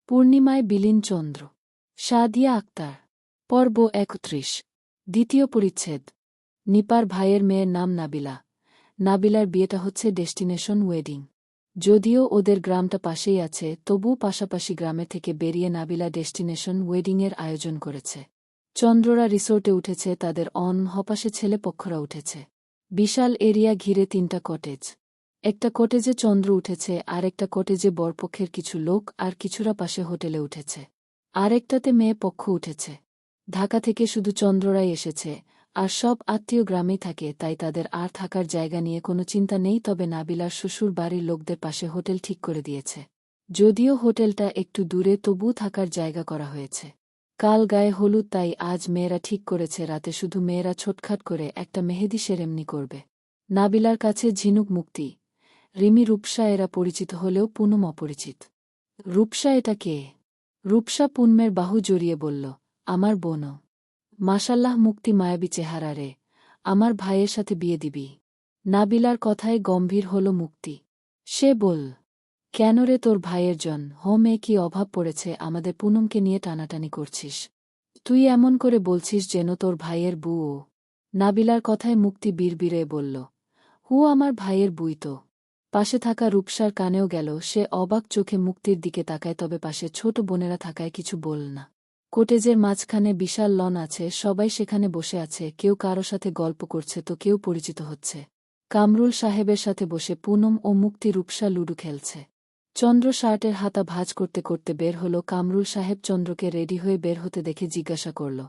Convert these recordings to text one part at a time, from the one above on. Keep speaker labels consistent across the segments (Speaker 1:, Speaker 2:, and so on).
Speaker 1: পূর্ণিমায় বিলীন চন্দ্র। সাদিয়া আক্তার। পর্ব ৩১। দ্বিতীয় পরিচ্ছেদ। নিপার ভাইয়ের মেয়ের নাম নাবিলা। নাবিলার বিয়েটা হচ্ছে ডেস্টিনেশন ওয়েডিং। যদিও ওদের গ্রামটা পাশেই আছে, তবুও পাশাপাশি গ্রামে থেকে বেরিয়ে নাবিলা ডেস্টিনেশন ওয়েডিংয়ের আয়োজন করেছে। চন্দ্ররা রিসোর্টে উঠেছে, তাদের হপাশে ছেলে পক্ষরা উঠেছে। বিশাল এরিয়া ঘিরে ৩টা কটেজ। একটা কটেজে চন্দ্র উঠেছে, আরেকটা কটেজে বরপক্ষের কিছু লোক, আর কিছুরা পাশে হোটেলে উঠেছে। আরেকটাতে মেয়ে পক্ষ উঠেছে। ঢাকা থেকে শুধু চন্দ্ররাই এসেছে, আর সব আত্মীয় গ্রামেই থাকে, তাই তাদের আর থাকার জায়গা নিয়ে কোনো চিন্তা নেই। তবে নাবিলার শ্বশুর বাড়ির লোকদের পাশে হোটেল ঠিক করে দিয়েছে। যদিও হোটেলটা একটু দূরে, তবুও থাকার জায়গা করা হয়েছে। কাল গায়ে হলুদ, তাই আজ মেয়েরা ঠিক করেছে রাতে শুধু মেয়েরা ছোটখাট করে একটা মেহেদি সেরেমনি করবে। নাবিলার কাছে ঝিনুক, মুক্তি, রিমি, রূপসা এরা পরিচিত হলেও পুনম অপরিচিত। রূপসা এটা কে? রূপসা পুনমের বাহু জড়িয়ে বলল, আমার বোনও। মাশাল্লাহ, মুক্তি মায়াবী চেহারা রে, আমার ভাইয়ের সাথে বিয়ে দিবি? নাবিলার কথায় গম্ভীর হল মুক্তি। সে বল, কেন রে, তোর ভাইয়ের জন মেয়ে কি অভাব পড়েছে আমাদের পুনমকে নিয়ে টানাটানি করছিস? তুই এমন করে বলছিস যেন তোর ভাইয়ের বুও। নাবিলার কথায় মুক্তি বিড়বিড়ে বলল, আমার ভাইয়ের বুই তো। পাশে থাকা রূপসার কানেও গেল, সে অবাক চোখে মুক্তির দিকে তাকায়, তবে পাশে ছোট বোনেরা থাকায় কিছু বল না। কোটেজের মাঝখানে বিশাল লন আছে, সবাই সেখানে বসে আছে, কেউ কারো সাথে গল্প করছে তো কেউ পরিচিত হচ্ছে। কামরুল সাহেবের সাথে বসে পুনম ও মুক্তি রূপসা লুডু খেলছে। চন্দ্র শার্টের হাতা ভাঁজ করতে করতে বের হল। কামরুল সাহেব চন্দ্রকে রেডি হয়ে বের হতে দেখে জিজ্ঞাসা করল,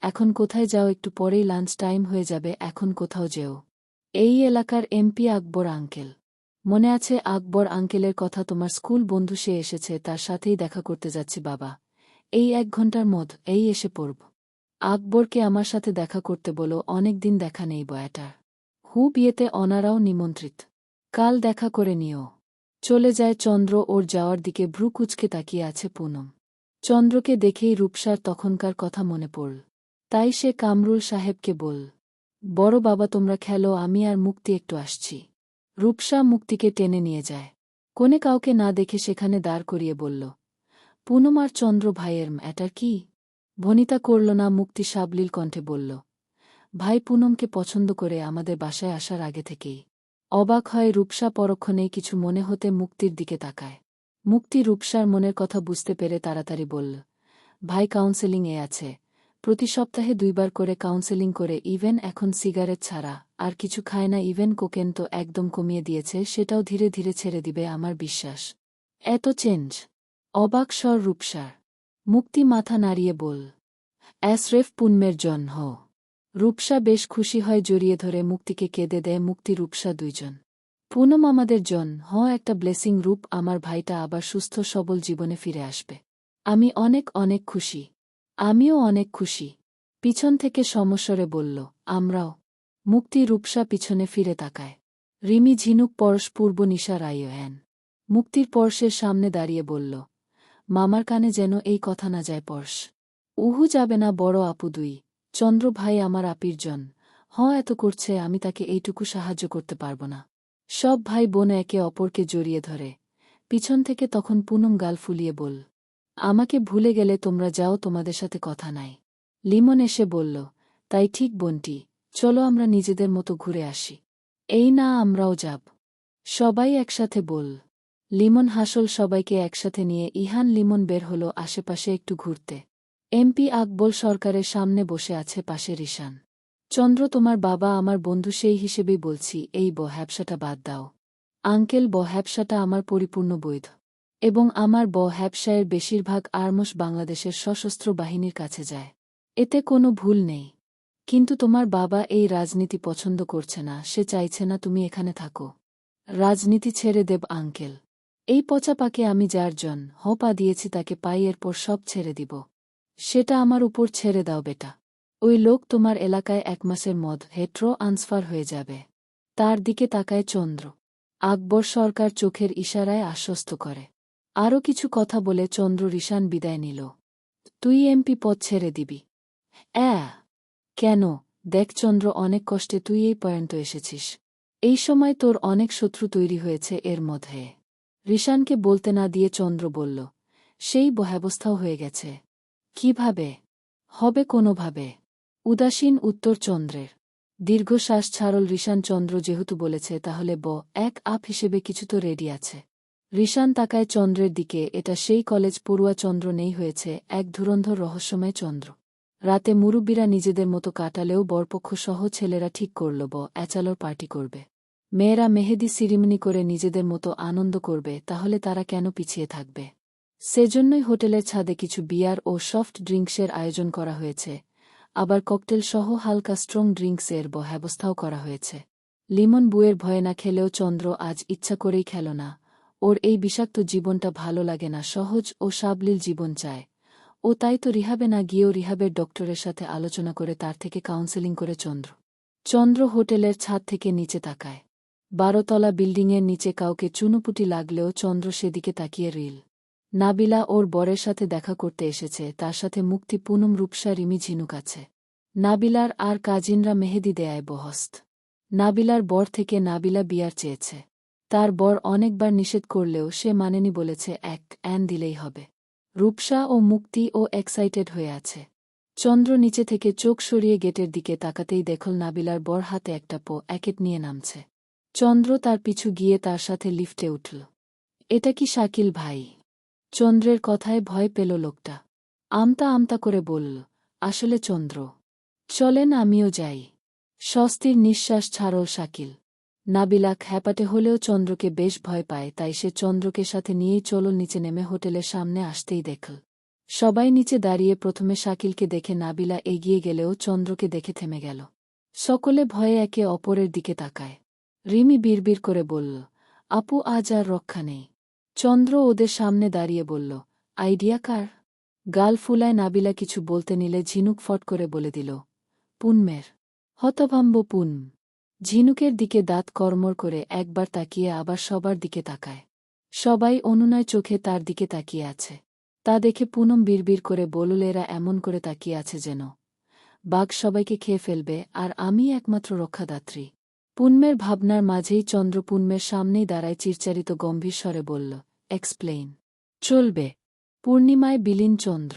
Speaker 1: এখন কোথায় যাও? একটু পরেই লাঞ্চ টাইম হয়ে যাবে, এখন কোথাও যেও? এই এলাকার এমপি আকবর আঙ্কেল। মনে আছে আকবর আঙ্কেলের কথা? তোমার স্কুল বন্ধু, সে এসেছে, তার সাথেই দেখা করতে যাচ্ছি বাবা। এই ১ ঘন্টার এই এসে পড়ব। আকবরকে আমার সাথে দেখা করতে বলো, অনেক দিন দেখা নেই বয়াটার। বিয়েতে অনারাও নিমন্ত্রিত, কাল দেখা করে নিও। চলে যায় চন্দ্র। ওর যাওয়ার দিকে ভ্রু কুচকে তাকিয়ে আছে পুনম। চন্দ্রকে দেখেই রূপসার তখনকার কথা মনে পড়ল, তাই সে কামরুল সাহেবকে বল, বড় বাবা তোমরা খেলো, আমি আর মুক্তি একটু আসছি। রূপসা মুক্তিকে টেনে নিয়ে যায়। কোনে কাউকে না দেখে সেখানে দাঁড় করিয়ে বলল, পুনম আর চন্দ্র ভাইয়ের এটার কি? ভনিতা করল না। মুক্তি সাবলীল কণ্ঠে বলল, ভাই পুনমকে পছন্দ করে আমাদের বাসায় আসার আগে থেকেই। অবাক হয় রূপসা, পরক্ষণেই কিছু মনে হতে মুক্তির দিকে তাকায়। মুক্তি রূপসার মনের কথা বুঝতে পেরে তাড়াতাড়ি বলল, ভাই কাউন্সেলিং-এ আছে, প্রতি সপ্তাহে 2 বার করে কাউন্সেলিং করে, ইভেন এখন সিগারেট ছাড়া আর কিছু খায় না, ইভেন কোকেন তো একদম কমিয়ে দিয়েছে, সেটাও ধীরে ধীরে ছেড়ে দিবে আমার বিশ্বাস। এত চেঞ্জ! অবাক স্বর রূপসার। মুক্তি মাথা নাড়িয়ে বল, এসরেফ পুনমের জন হ। রূপসা বেশ খুশি হয়, জড়িয়ে ধরে মুক্তিকে কেঁদে দেয়। মুক্তি রূপসা দুইজন। পুনম আমাদের জন একটা ব্লেসিং। রূপ, আমার ভাইটা আবার সুস্থ সবল জীবনে ফিরে আসবে। আমি অনেক অনেক খুশি। আমিও অনেক খুশি। পিছন থেকে সমস্বরে বলল, আমরাও। মুক্তি রূপসা পিছনে ফিরে তাকায়। রিমি ঝিনুক পরশ পূর্ব নিশা রায়ন মুক্তির পরশের সামনে দাঁড়িয়ে বলল, মামার কানে যেন এই কথা না যায় পরশ। যাবে না বড় আপু, 2 চন্দ্র ভাই আমার আপির জন। এত করছে, আমি তাকে এইটুকু সাহায্য করতে পারব না? সব ভাই বোন একে অপরকে জড়িয়ে ধরে। পিছন থেকে তখন পুনম গাল ফুলিয়ে বল, আমাকে ভুলে গেলে তোমরা যাও, তোমাদের সাথে কথা নাই। লিমন এসে বলল, তাই ঠিক বোনটি, চলো আমরা নিজেদের মতো ঘুরে আসি। এই না, আমরাও যাব। সবাই একসাথে বল। লিমন হাসল। সবাইকে একসাথে নিয়ে ইহান লিমন বের হল আশেপাশে একটু ঘুরতে। এমপি আকবর সরকারের সামনে বসে আছে, পাশে রিশান। চন্দ্র তোমার বাবা আমার বন্ধু, সেই হিসেবেই বলছি, এই হ্যাবসাটা বাদ দাও। আঙ্কেল, হ্যাবসাটা আমার পরিপূর্ণ বৈধ, এবং আমার হ্যাবসায়ের বেশিরভাগ আর্মস বাংলাদেশের সশস্ত্র বাহিনীর কাছে যায়, এতে কোনো ভুল নেই। কিন্তু তোমার বাবা এই রাজনীতি পছন্দ করছে না, সে চাইছে না তুমি এখানে থাকো। রাজনীতি ছেড়ে দেব আঙ্কেল। এই পচা পাকে আমি যার জন পা দিয়েছি তাকে পাই, এরপর সব ছেড়ে দিব। সেটা আমার উপর ছেড়ে দাও বেটা। ওই লোক তোমার এলাকায় 1 মাসের হেট্রো আন্সফার হয়ে যাবে। তার দিকে তাকায় চন্দ্র। আকবর সরকার চোখের ইশারায় আশ্বস্ত করে। আরও কিছু কথা বলে চন্দ্র রিশান বিদায় নিল। তুই এমপি পদ ছেড়ে দিবি? কেন? দেখ চন্দ্র, অনেক কষ্টে তুই এই পর্যন্ত এসেছিস। এই সময় তোর অনেক শত্রু তৈরি হয়েছে এর মধ্যে। রিশানকে বলতে না দিয়ে চন্দ্র বলল, সেই ভয়াবস্থাও হয়ে গেছে। কিভাবে হবে? কোনোভাবে। উদাসীন উত্তর চন্দ্রের। দীর্ঘশ্বাস ছাড়ল রিশান। চন্দ্র যেহেতু বলেছে তাহলে এক আপ হিসেবে কিছু তো রেডি আছে। রিশান তাকায় চন্দ্রের দিকে। এটা সেই কলেজ পড়ুয়া চন্দ্র নেই, হয়েছে এক ধুরন্ধর রহস্যময় চন্দ্র। রাতে মুরব্বীরা নিজেদের মতো কাটালেও বরপক্ষ সহ ছেলেরা ঠিক করল অ্যাচালোর পার্টি করবে। মেয়েরা মেহেদি সিরিমনি করে নিজেদের মতো আনন্দ করবে। তাহলে তারা কেন পিছিয়ে থাকবে? সেজন্যই হোটেলের ছাদে কিছু বিয়ার ও সফট ড্রিঙ্কসের আয়োজন করা হয়েছে। আবার ককটেল সহ হালকা স্ট্রং ড্রিঙ্কসের ব্যবস্থাও করা হয়েছে। লিমন বুয়ের ভয়ে না খেলেও চন্দ্র আজ ইচ্ছা করেই খেল না। ওর এই বিষাক্ত জীবনটা ভালো লাগে না, সহজ ও সাবলীল জীবন চায় ও। তাই তো রিহাবে না গিয়েও রিহাবের ডক্টরের সাথে আলোচনা করে তার থেকে কাউন্সেলিং করে চন্দ্র হোটেলের ছাদ থেকে নিচে তাকায়। 12তলা বিল্ডিংয়ের নিচে কাউকে চুনোপুটি লাগলেও চন্দ্র সেদিকে তাকিয়ে রিল। নাবিলা ওর বরের সাথে দেখা করতে এসেছে। তার সাথে মুক্তি, পুনম, রূপসা, রিমি, ঝিনুক আছে। নাবিলার আর কাজিনরা মেহেদি দেয়ায় বহস্ত। নাবিলার বর থেকে নাবিলা বিয়ার চেয়েছে। তার বর অনেকবার নিষেধ করলেও সে মানেনি, বলেছে এক অ্যান দিলেই হবে। রূপসা ও মুক্তি ও এক্সাইটেড হয়ে আছে। চন্দ্র নিচে থেকে চোখ সরিয়ে গেটের দিকে তাকাতেই দেখল নাবিলার বর হাতে একটা প্যাকেট নিয়ে নামছে। চন্দ্র তার পিছু গিয়ে তার সাথে লিফটে উঠল। এটা কি শাকিল ভাই? চন্দ্রের কথায় ভয় পেল লোকটা। আমতা আমতা করে বলল, আসলে চন্দ্র। চলেন আমিও যাই। স্বস্তির নিঃশ্বাস ছাড়ল শাকিল। নাবিলা খ্যাপাটে হলেও চন্দ্রকে বেশ ভয় পায়, তাই সে চন্দ্রকে সাথে নিয়েই চলল নিচে। নেমে হোটেলের সামনে আসতেই দেখল সবাই নিচে দাঁড়িয়ে। প্রথমে শাকিলকে দেখে নাবিলা এগিয়ে গেলেও চন্দ্রকে দেখে থেমে গেল। সকলে ভয়ে একে অপরের দিকে তাকায়। রিমি বিড়বিড় করে বলল, আপু আজ আর রক্ষা নেই। চন্দ্র ওদের সামনে দাঁড়িয়ে বলল, আইডিয়া কার? গাল ফুলায় নাবিলা কিছু বলতে নিলে ঝিনুক ফট করে বলে দিল, পুনমের। হতভম্ব পুন ঝিনুকের দিকে দাঁত কড়মড় করে একবার তাকিয়ে আবার সবার দিকে তাকায়। সবাই অনুনয় চোখে তার দিকে তাকিয়ে আছে। তা দেখে পুনম বিড়বিড় করে বলল, এরা এমন করে তাকিয়ে আছে যেন বাঘ সবাইকে খেয়ে ফেলবে আর আমি একমাত্র রক্ষাদাত্রী। পুনমের ভাবনার মাঝেই চন্দ্র পুনমের সামনেই দাঁড়ায় চিরচারিত গম্ভীর স্বরে বলল, এক্সপ্লেইন। চলবে। পূর্ণিমায় বিলীন চন্দ্র।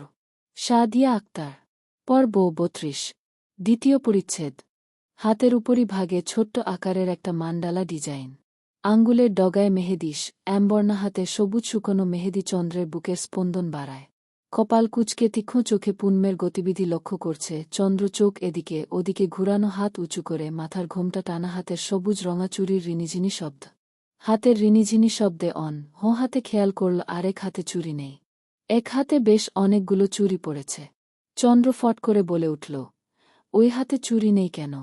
Speaker 1: সাদিয়া আক্তার। পর্ব 32। দ্বিতীয় পরিচ্ছেদ। হাতের উপরি ভাগে ছোট্ট আকারের একটা মান্ডালা ডিজাইন। আঙ্গুলের ডগায় মেহেদিস, অ্যাম্বর্ণা হাতে সবুজ শুকনো মেহেদি চন্দ্রের বুকের স্পন্দন বাড়ায়। কপাল কুঁচকে তীক্ষ্ণ চোখে পুনমের গতিবিধি লক্ষ্য করছে চন্দ্র। চোখ এদিকে ওদিকে ঘুরানো, হাত উঁচু করে মাথার ঘোমটা টানা, হাতের সবুজ রঙা চুরির রিনিঝিনি শব্দ। হাতের রিনিঝিনি শব্দে হাতে খেয়াল করল আরেক হাতে চুরি নেই। এক হাতে বেশ অনেকগুলো চুরি পড়েছে। চন্দ্র ফট করে বলে উঠল, ওই হাতে চুরি নেই কেন?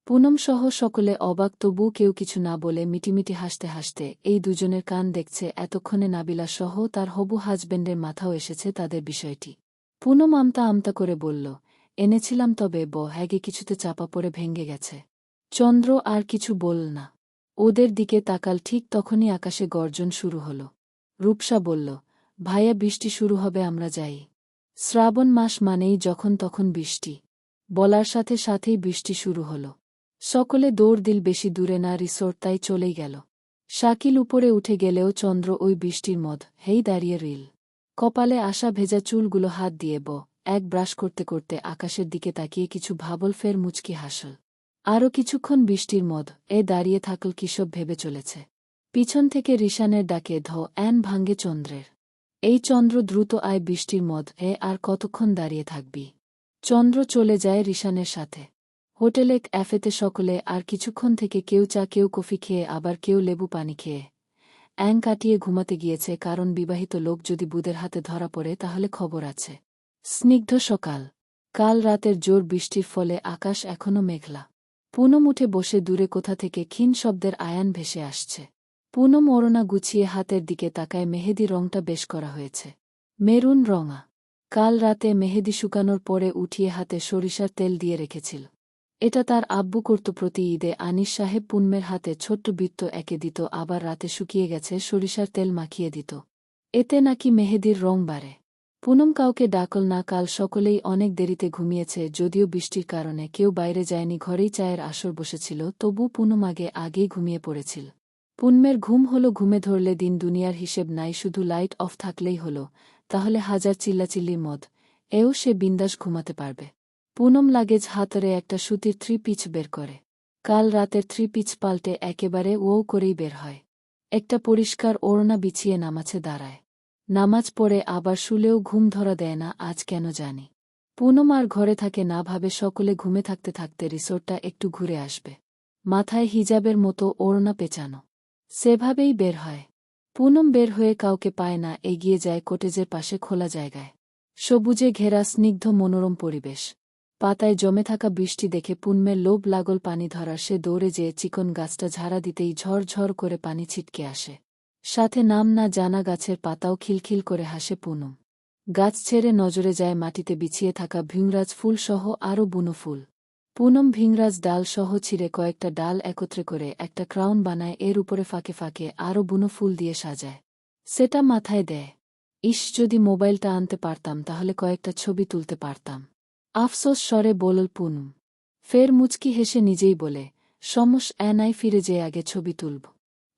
Speaker 1: পুনম সহ সকলে অবাক, তবু কেউ কিছু না বলে মিটিমিটি হাসতে হাসতে এই দুজনের কান দেখছে। এতক্ষণে নাবিলা সহ তার হবু হাজবেন্ডের মাথাও এসেছে তাদের বিষয়টি। পুনম আমতা আমতা করে বলল, এনেছিলাম, তবে হ্যাগে কিছুতে চাপা পড়ে ভেঙে গেছে। চন্দ্র আর কিছু বলল না। ওদের দিকে তাকাল। ঠিক তখনই আকাশে গর্জন শুরু হল। রূপসা বলল, ভাইয়া বৃষ্টি শুরু হবে, আমরা যাই। শ্রাবণ মাস মানেই যখন তখন বৃষ্টি। বলার সাথে সাথেই বৃষ্টি শুরু হল। সকলে দৌড় দিল। বেশি দূরে না, রিসোর্ট, তাই চলেই গেল। শাকিল উপরে উঠে গেলেও চন্দ্র ওই বৃষ্টির হেই দাঁড়িয়ে রিল। কপালে আসা ভেজা চুলগুলো হাত দিয়ে এক ব্রাশ করতে করতে আকাশের দিকে তাকিয়ে কিছু ভাবল, ফের মুচকি হাসল। আরও কিছুক্ষণ বৃষ্টির দাঁড়িয়ে থাকল। কিসব ভেবে চলেছে। পিছন থেকে রিশানের ডাকে অ্যান ভাঙ্গে চন্দ্রের। এই চন্দ্র, দ্রুত আয়, বৃষ্টির আর কতক্ষণ দাঁড়িয়ে থাকবি? চন্দ্র চলে যায় রিশানের সাথে। হোটেলে ক্যাফেতে সকলে আর কিছুক্ষণ থেকে কেউ চা, কেউ কফি খেয়ে, আবার কেউ লেবু পানি খেয়ে অ্যাং কাটিয়ে ঘুমাতে গিয়েছে। কারণ বিবাহিত লোক যদি বুদের হাতে ধরা পড়ে তাহলে খবর আছে। স্নিগ্ধ সকাল। কাল রাতের জোর বৃষ্টির ফলে আকাশ এখনো মেঘলা। পুনম উঠে বসে। দূরে কোথা থেকে ক্ষীণ শব্দের আয়ান ভেসে আসছে। পুনম ওড়না গুছিয়ে হাতের দিকে তাকায়। মেহেদি রংটা বেশ করা হয়েছে, মেরুন রঙা। কাল রাতে মেহেদি শুকানোর পরে উঠিয়ে হাতে সরিষার তেল দিয়ে রেখেছিল। এটা তার আব্বু করত প্রতি ঈদে। আনিস সাহেব পুনমের হাতে ছোট্ট বৃত্ত এঁকে দিত, আবার রাতে শুকিয়ে গেছে সরিষার তেল মাখিয়ে দিত। এতে নাকি মেহেদির রং বাড়ে। পুনম কাউকে ডাকল না। কাল সকলেই অনেক দেরিতে ঘুমিয়েছে। যদিও বৃষ্টির কারণে কেউ বাইরে যায়নি, ঘরেই চায়ের আসর বসেছিল, তবু পুনম আগেই ঘুমিয়ে পড়েছিল। পুনমের ঘুম হলো। ঘুমে ধরলে দিন দুনিয়ার হিসেব নাই, শুধু লাইট অফ থাকলেই হলো। তাহলে হাজার চিল্লাচিল্লির মদ এও সে বিন্দাস ঘুমাতে পারবে। পুনম লাগেজ হাতরে একটা সুতির 3 পিচ বের করে। কাল রাতের 3 পিচ পাল্টে একেবারে ও করেই বের হয়। একটা পরিষ্কার ওড়না বিছিয়ে নামাজে দাঁড়ায়। নামাজ পড়ে আবার শুলেও ঘুম ধরা দেয় না আজ কেন জানি। পুনম আর ঘরে থাকে না, ভাবে সকলে ঘুমে থাকতে থাকতে রিসোর্টটা একটু ঘুরে আসবে। মাথায় হিজাবের মতো ওড়না পেঁচানো। সেভাবেই বের হয়। পুনম বের হয়ে কাউকে পায় না, এগিয়ে যায় কটেজের পাশে খোলা জায়গায়। সবুজে ঘেরা স্নিগ্ধ মনোরম পরিবেশ। পাতায় জমে থাকা বৃষ্টি দেখে পুনমের লোভ লাগল পানি ধরার। সে দৌড়ে যেয়ে চিকন গাছটা ঝাড়া দিতেই ঝরঝর করে পানি ছিটকে আসে। সাথে নাম না জানা গাছের পাতাও খিলখিল করে হাসে পুনম। গাছ ছেড়ে নজরে যায় মাটিতে বিছিয়ে থাকা ভৃংরাজ ফুলসহ আরও বুনো ফুল। পুনম ভৃংরাজ ডাল সহ ছিঁড়ে কয়েকটা ডাল একত্রে করে একটা ক্রাউন বানায়, এর উপরে ফাঁকে ফাঁকে আরও বুনো ফুল দিয়ে সাজায়। সেটা মাথায় দেয়। ইস, যদি মোবাইলটা আনতে পারতাম তাহলে কয়েকটা ছবি তুলতে পারতাম। আফসোস স্বরে বলল পুনম। ফের মুচকি হেসে নিজেই বলে, নাই, ফিরে যেয়ে আগে ছবি তুলব।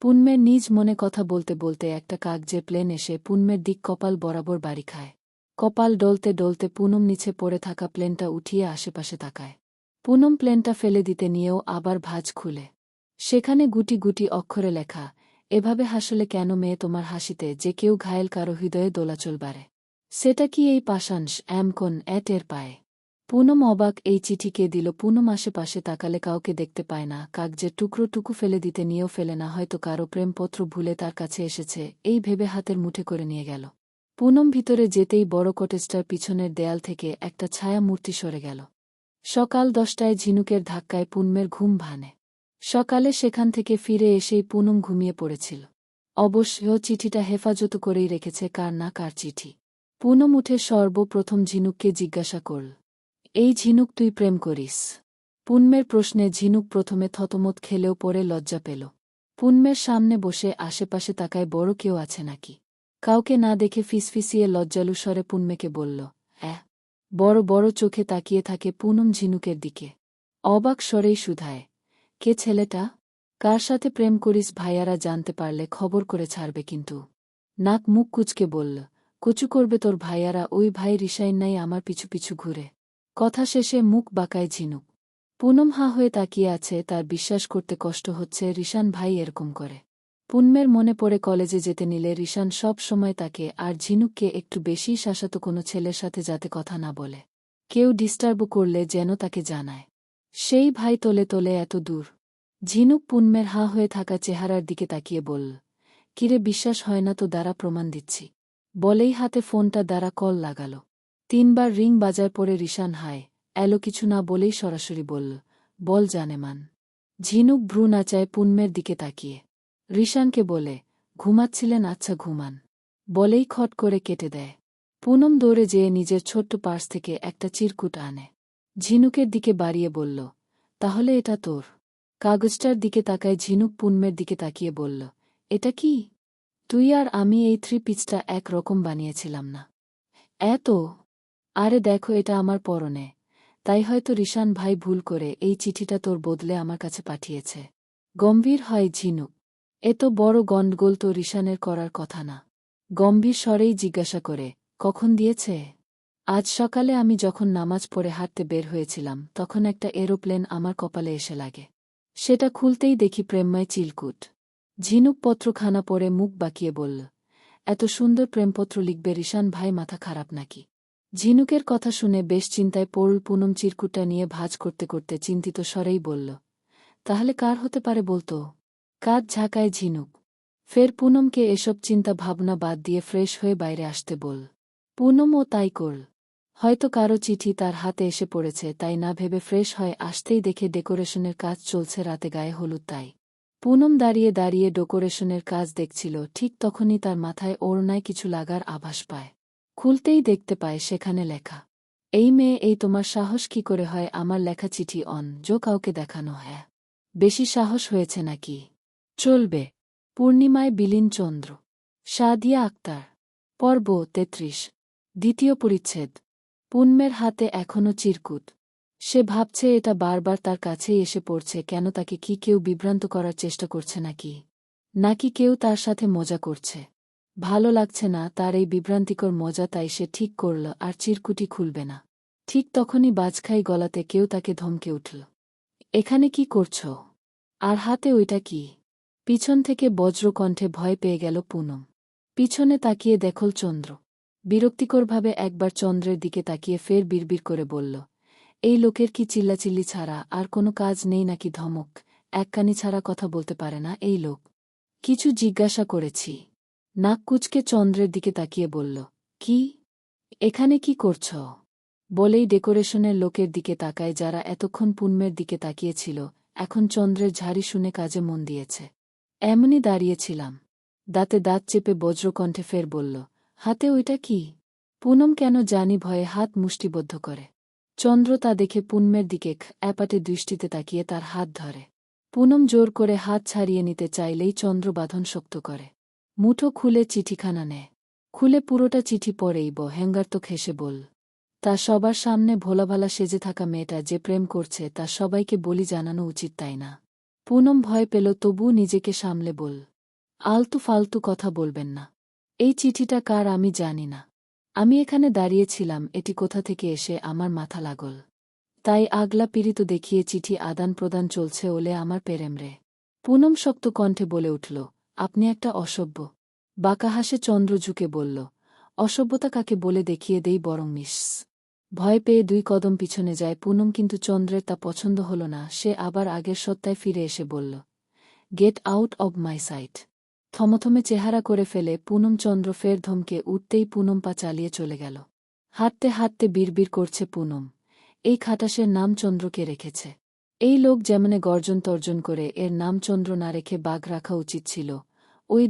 Speaker 1: পুনমের নিজ মনে কথা বলতে বলতে একটা কাগজের প্লেন এসে পুনমের দিক কপাল বরাবর বাড়ি খায়। কপাল ডলতে ডলতে পুনম নিচে পড়ে থাকা প্লেনটা উঠিয়ে আশেপাশে তাকায়। পুনম প্লেনটা ফেলে দিতে নিয়েও আবার ভাঁজ খুলে। সেখানে গুটি গুটি অক্ষরে লেখা, এভাবে হাসলে কেন মেয়ে তোমার হাসিতে যে কেউ ঘায়েল, কারো হৃদয়ে দোলাচল বাড়ে। সেটা কি এই পাষাণস এমকন টের পায়। পুনম অবাক, এই চিঠি কে দিল? পুনম আশেপাশে তাকালে কাউকে দেখতে পায় না। কাগজের টুকরো ফেলে দিতে নিয়েও ফেলে না, হয়তো কারো প্রেমপত্র ভুলে তার কাছে এসেছে এই ভেবে হাতের মুঠে করে নিয়ে গেল। পুনম ভিতরে যেতেই বড় কটেজটার পিছনের দেয়াল থেকে একটা ছায়া মূর্তি সরে গেল। সকাল 10টায় ঝিনুকের ধাক্কায় পুনমের ঘুম ভাঙে। সকালে সেখান থেকে ফিরে এসেই পুনম ঘুমিয়ে পড়েছিল। অবশ্য চিঠিটা হেফাজত করেই রেখেছে। কার না কার চিঠি। পুনম উঠে সর্বপ্রথম ঝিনুককে জিজ্ঞাসা করল, এই ঝিনুক, তুই প্রেম করিস? পুনমের প্রশ্নে ঝিনুক প্রথমে থতমত খেলেও পরে লজ্জা পেল। পুনমের সামনে বসে আশেপাশে তাকায় বড় কেউ আছে নাকি। কাউকে না দেখে ফিসফিসিয়ে লজ্জালু স্বরে পুনমেকে বলল, বড় বড় চোখে তাকিয়ে থাকে পুনম ঝিনুকের দিকে। অবাক স্বরেই শুধায়, কে ছেলেটা? কার সাথে প্রেম করিস? ভাইয়ারা জানতে পারলে খবর করে ছাড়বে কিন্তু। নাক মুখ কুচকে বলল, কচু করবে তোর ভাইয়ারা? ওই ভাই রিসাইন নাই আমার পিছু পিছু ঘুরে। কথা শেষে মুখ বাঁকায় ঝিনুক। পুনম হা হয়ে তাকিয়ে আছে, তার বিশ্বাস করতে কষ্ট হচ্ছে রিশান ভাই এরকম করে। পুনমের মনে পড়ে কলেজে যেতে নিলে রিশান সব সময় তাকে আর ঝিনুককে একটু বেশি শাসাতো, কোনো ছেলের সাথে যাতে কথা না বলে, কেউ ডিস্টার্ব করলে যেন তাকে জানায়। সেই ভাই তোলে তোলে এত দূর। ঝিনুক পুনমের হা হয়ে থাকা চেহারার দিকে তাকিয়ে বলল, কিরে, বিশ্বাস হয় না তো? দ্বারা প্রমাণ দিচ্ছি। বলেই হাতে ফোনটা দ্বারা কল লাগালো। 3বার রিং বাজার পরে রিশান হায় এলো কিছু না বলেই সরাসরি বলল, বল জানেমান। ঝিনুক ভ্রু নাচায় পুনমের দিকে তাকিয়ে। রিশানকে বলে, ঘুমাচ্ছিলেন? আচ্ছা ঘুমান। বলেই খট করে কেটে দেয়। পুনম দৌড়ে যেয়ে নিজের ছোট্ট পার্স থেকে একটা চিরকুট আনে। ঝিনুকের দিকে বাড়িয়ে বলল, তাহলে এটা তোর? কাগজটার দিকে তাকায় ঝিনুক পুনমের দিকে তাকিয়ে বলল, এটা কি? তুই আর আমি এই 3 পিচটা এক রকম বানিয়েছিলাম না? আরে দেখো, এটা আমার পরনে। তাই হয়তো রিশান ভাই ভুল করে এই চিঠিটা তোর বদলে আমার কাছে পাঠিয়েছে। গম্ভীর হয় ঝিনুক। এত বড় গন্ডগোল তো রিশানের করার কথা না। গম্ভীর স্বরেই জিজ্ঞাসা করে, কখন দিয়েছে? আজ সকালে আমি যখন নামাজ পড়ে হাঁটতে বের হয়েছিলাম তখন একটা এরোপ্লেন আমার কপালে এসে লাগে। সেটা খুলতেই দেখি প্রেমময় চিলকুট। ঝিনুক পত্রখানা পড়ে মুখ বাঁকিয়ে বলল, এত সুন্দর প্রেমপত্র লিখবে রিশান ভাই? মাথা খারাপ নাকি? ঝিনুকের কথা শুনে বেশ চিন্তায় পড়ল পুনম। চিরকুটটা নিয়ে ভাঁজ করতে করতে চিন্তিত স্বরেই বলল, তাহলে কার হতে পারে বলতো? কাঁধ ঝাঁকায় ঝিনুক। ফের পুনমকে এসব চিন্তা ভাবনা বাদ দিয়ে ফ্রেশ হয়ে বাইরে আসতে বল। পুনমও তাই করল। হয়তো কারো চিঠি তার হাতে এসে পড়েছে, তাই না ভেবে ফ্রেশ হয় আসতেই দেখে ডেকোরেশনের কাজ চলছে রাতে, গায়ে হলুদ। তাই পুনম দাঁড়িয়ে দাঁড়িয়ে ডেকোরেশনের কাজ দেখছিল। ঠিক তখনই তার মাথায় ওড়নায় কিছু লাগার আভাস পায়। খুলতেই দেখতে পায় সেখানে লেখা, এই মেয়ে, এই তোমার সাহস কি করে হয় আমার লেখা চিঠি কাউকে দেখানো? বেশি সাহস হয়েছে নাকি? চলবে। পূর্ণিমায় বিলীন চন্দ্র। সাদিয়া আক্তার। পর্ব 33। দ্বিতীয় পরিচ্ছেদ। পুনমের হাতে এখনও চিরকুট। সে ভাবছে এটা বারবার তার কাছেই এসে পড়ছে কেন? তাকে কি কেউ বিভ্রান্ত করার চেষ্টা করছে নাকি কেউ তার সাথে মজা করছে? ভালো লাগছে না তার এই বিভ্রান্তিকর মজা, তাই সে ঠিক করল আর চিরকুটি খুলবে না। ঠিক তখনই বাজখাই গলাতে কেউ তাকে ধমকে উঠল। এখানে কি করছ? আর হাতে ওইটা কি? পিছন থেকে বজ্রকণ্ঠে ভয় পেয়ে গেল পুনম। পিছনে তাকিয়ে দেখল চন্দ্র। বিরক্তিকরভাবে একবার চন্দ্রের দিকে তাকিয়ে ফের বিড়বিড় করে বলল, এই লোকের কি চিল্লাচিল্লি ছাড়া আর কোনো কাজ নেই নাকি? ধমক, এক কানি ছাড়া কথা বলতে পারে না এই লোক? কিছু জিজ্ঞাসা করেছি। নাক কুঁচকে চন্দ্রের দিকে তাকিয়ে বলল, কি? এখানে কি করছ? বলেই ডেকোরেশনের লোকের দিকে তাকায়, যারা এতক্ষণ পুনমের দিকে তাকিয়েছিল, এখন চন্দ্রের ঝাড়ি শুনে কাজে মন দিয়েছে। এমনই দাঁড়িয়েছিলাম। দাঁতে দাঁত চেপে বজ্রকণ্ঠে ফের বলল, হাতে ওইটা কি? পুনম কেন জানি ভয়ে হাত মুষ্টিবদ্ধ করে। চন্দ্র তা দেখে পুনমের দিকে অ্যাপাটে দৃষ্টিতে তাকিয়ে তার হাত ধরে। পুনম জোর করে হাত ছাড়িয়ে নিতে চাইলেই চন্দ্র বাঁধন শক্ত করে। মুঠো খুলে চিঠিখানা নেয়। খুলে পুরোটা চিঠি পড়েই হ্যাঙ্গার্তক হেসে বল, তা সবার সামনে ভোলাভালা সেজে থাকা মেয়েটা যে প্রেম করছে তা সবাইকে বলি জানানো উচিত, তাই না? পুনম ভয় পেল, তবু নিজেকে সামলে বল, আলতু ফালতু কথা বলবেন না। এই চিঠিটা কার আমি জানি না। আমি এখানে দাঁড়িয়েছিলাম, এটি কোথা থেকে এসে আমার মাথা লাগল। তাই আগলা পীড়িত দেখিয়ে চিঠি আদান প্রদান চলছে, ওলে আমার পেরেমরে। পুনম শক্ত কণ্ঠে বলে উঠল, আপনি একটা অসভ্য। বাঁকা হাসে চন্দ্র ঝুঁকে বলল, অসভ্যতা কাকে বলে দেখিয়ে দেই বরং মিস। ভয় পেয়ে 2 কদম পিছনে যায় পুনম, কিন্তু চন্দ্রের তা পছন্দ হল না। সে আবার আগের সত্তায় ফিরে এসে বলল, get out of my sight. থমথমে চেহারা করে ফেলে পুনম। চন্দ্র ফের ধমকে উঠতেই পুনম পা চালিয়ে চলে গেল। হাঁটতে হাঁটতে বিড়বিড় করছে পুনম, এই খাটাসের নাম চন্দ্রকে রেখেছে। এই লোক যেমনে গর্জন তর্জন করে, এর নাম চন্দ্র না রেখে বাঘ রাখা উচিত ছিল। ওই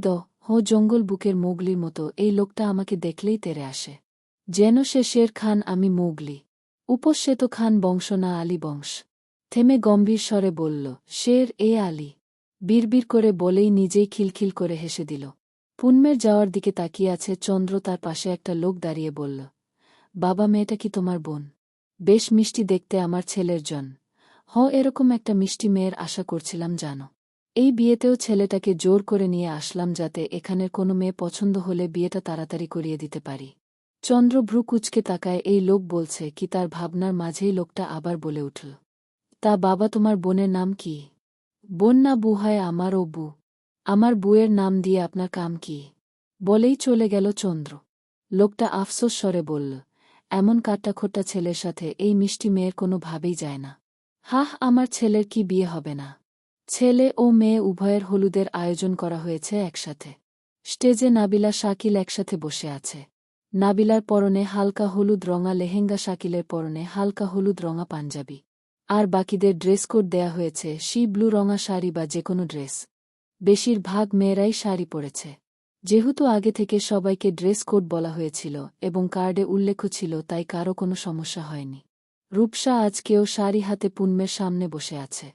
Speaker 1: জঙ্গল বুকের মোগলির মতো এই লোকটা আমাকে দেখলেই তেরে আসে, যেন সে শের খান, আমি মোগলি। উপোস সে তো খান বংশ না আলী বংশ। থেমে গম্ভীর স্বরে বলল, শের এ আলী। বিড়বিড় করে বলেই নিজেই খিলখিল করে হেসে দিল। পুনমের যাওয়ার দিকে তাকিয়ে আছে চন্দ্র। তার পাশে একটা লোক দাঁড়িয়ে বলল, বাবা, মেয়েটা কি তোমার বোন? বেশ মিষ্টি দেখতে আমার ছেলের জন। এরকম একটা মিষ্টি মেয়ের আশা করছিলাম জানো। এই বিয়েতেও ছেলেটাকে জোর করে নিয়ে আসলাম, যাতে এখানের কোনো মেয়ে পছন্দ হলে বিয়েটা তাড়াতাড়ি করিয়ে দিতে পারি। চন্দ্র ভ্রু কুঁচকে তাকায়, এই লোক বলছে কি? তার ভাবনার মাঝেই লোকটা আবার বলে উঠল, তা বাবা, তোমার বোনের নাম কি? বোন না বু হয় আমার, ও বু। আমার বুয়ের নাম দিয়ে আপনার কাম কি? বলেই চলে গেল চন্দ্র। লোকটা আফসোস স্বরে বলল, এমন কাট্টাখোট্টা ছেলের সাথে এই মিষ্টি মেয়ের কোনো ভাবেই যায় না। আমার ছেলের কি বিয়ে হবে না? ছেলে ও মেয়ে উভয়ের হলুদের আয়োজন করা হয়েছে একসাথে। স্টেজে নাবিলা শাকিল একসাথে বসে আছে। নাবিলার পরনে হালকা হলুদ রঙা লেহেঙ্গা, শাকিলের পরনে হালকা হলুদ রঙা পাঞ্জাবি। আর বাকিদের ড্রেস কোড দেয়া হয়েছে সি ব্লু রঙা শাড়ি বা যেকোনো ড্রেস। বেশিরভাগ মেয়েরাই শাড়ি পরেছে। যেহেতু আগে থেকে সবাইকে ড্রেস কোড বলা হয়েছিল এবং কার্ডে উল্লেখ ছিল, তাই কারও কোনো সমস্যা হয়নি। রূপসা আজকেও শাড়ি হাতে পুনমের সামনে বসে আছে।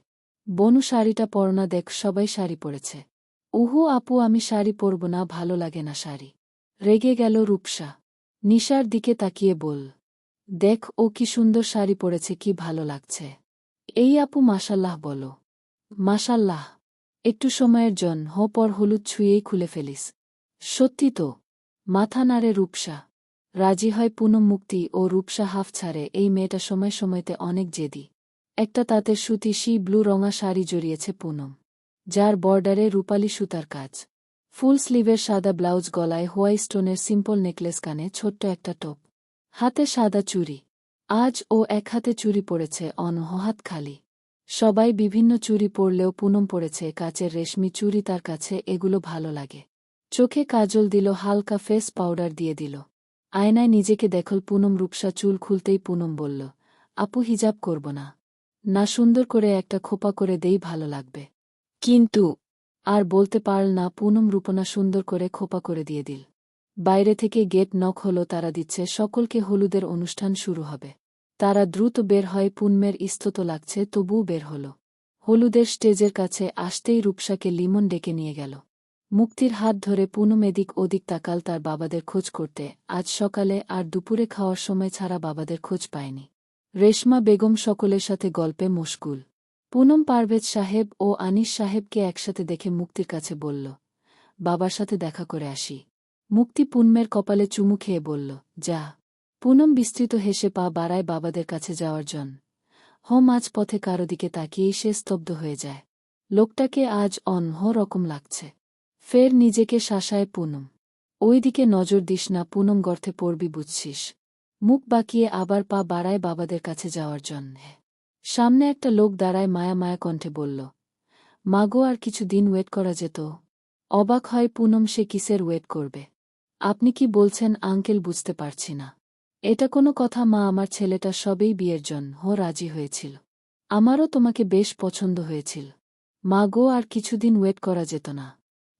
Speaker 1: বনু, শাড়িটা পরনা দেখ, সবাই শাড়ি পরেছে। উহু আপু, আমি শাড়ি পরব না, ভালো লাগে না শাড়ি। রেগে গেল রূপসা। নিশার দিকে তাকিয়ে বল, দেখ ও কি সুন্দর শাড়ি পরেছে, কি ভালো লাগছে। এই আপু মাশাল্লাহ বলো। মাশাল্লাহ। একটু সময়ের পর হলুদ ছুঁয়েই খুলে ফেলিস। সত্যি তো? মাথা নাড়ে রূপসা। রাজি হয় পুনম। মুক্তি ও রূপসা হাফ ছাড়ে, এই মেয়েটা সময় সময়তে অনেক জেদি। একটা তাঁতের সুতি সি ব্লু রঙা শাড়ি জড়িয়েছে পুনম, যার বর্ডারে রূপালি সুতার কাজ। ফুল স্লিভের সাদা ব্লাউজ, গলায় হোয়াইট স্টোনের সিম্পল নেকলেস, কানে ছোট্ট একটা টপ, হাতে সাদা চুড়ি। আজ ও এক হাতে চুড়ি পরেছে, হাত খালি। সবাই বিভিন্ন চুড়ি পরলেও পুনম পরেছে কাচের রেশমি চুড়ি। তার কাছে এগুলো ভালো লাগে। চোখে কাজল দিল, হালকা ফেস পাউডার দিয়ে দিল। আয়নায় নিজেকে দেখল পুনম। রূপসা চুল খুলতেই পুনম বলল, আপু, হিজাব করব না? না, সুন্দর করে একটা খোপা করে দেই, ভালো লাগবে। কিন্তু আর বলতে পারল না। পুনম রূপনা সুন্দর করে খোপা করে দিয়ে দিল। বাইরে থেকে গেট নক হলো, তারা দিচ্ছে সকলকে হলুদের অনুষ্ঠান শুরু হবে। তারা দ্রুত বের হয়। পুনমের ইস্তত লাগছে, তবুও বের হল। হলুদের স্টেজের কাছে আসতেই রূপসাকে লিমন ডেকে নিয়ে গেল। মুক্তির হাত ধরে পুনম এদিক ওদিক তাকাল তার বাবাদের খোঁজ করতে। আজ সকালে আর দুপুরে খাওয়ার সময় ছাড়া বাবাদের খোঁজ পায়নি। রেশমা বেগম সকলের সাথে গল্পে মশগুল। পুনম পারভেজ সাহেব ও আনিস সাহেবকে একসাথে দেখে মুক্তির কাছে বলল, বাবার সাথে দেখা করে আসি। মুক্তি পুনমের কপালে চুমু খেয়ে বলল, যা। পুনম বিস্তৃত হেসে পা বাড়ায় বাবাদের কাছে যাওয়ার জন্য। মাঝ পথে কারো দিকে তাকিয়েই সে স্তব্ধ হয়ে যায়। লোকটাকে আজ অন্য রকম লাগছে। ফের নিজেকে শাসায় পুনম। ওইদিকে নজর দিস না, পুনম গর্তে পড়বি বুঝছিস। মুখ বাঁকিয়ে আবার পা বাড়ায় বাবাদের কাছে যাওয়ার জন্যে। সামনে একটা লোক দাঁড়ায় মায়া মায়া কণ্ঠে বলল, মাগো আর কিছু দিন ওয়েট করা যেত। অবাক হয় পুনম, সে কিসের ওয়েট করবে? আপনি কি বলছেন আঙ্কেল? বুঝতে পারছি না। এটা কোনো কথা মা? আমার ছেলেটা সবেই বিয়ের জন্য রাজি হয়েছিল। আমারও তোমাকে বেশ পছন্দ হয়েছিল। মা গো, আর কিছুদিন ওয়েট করা যেত না?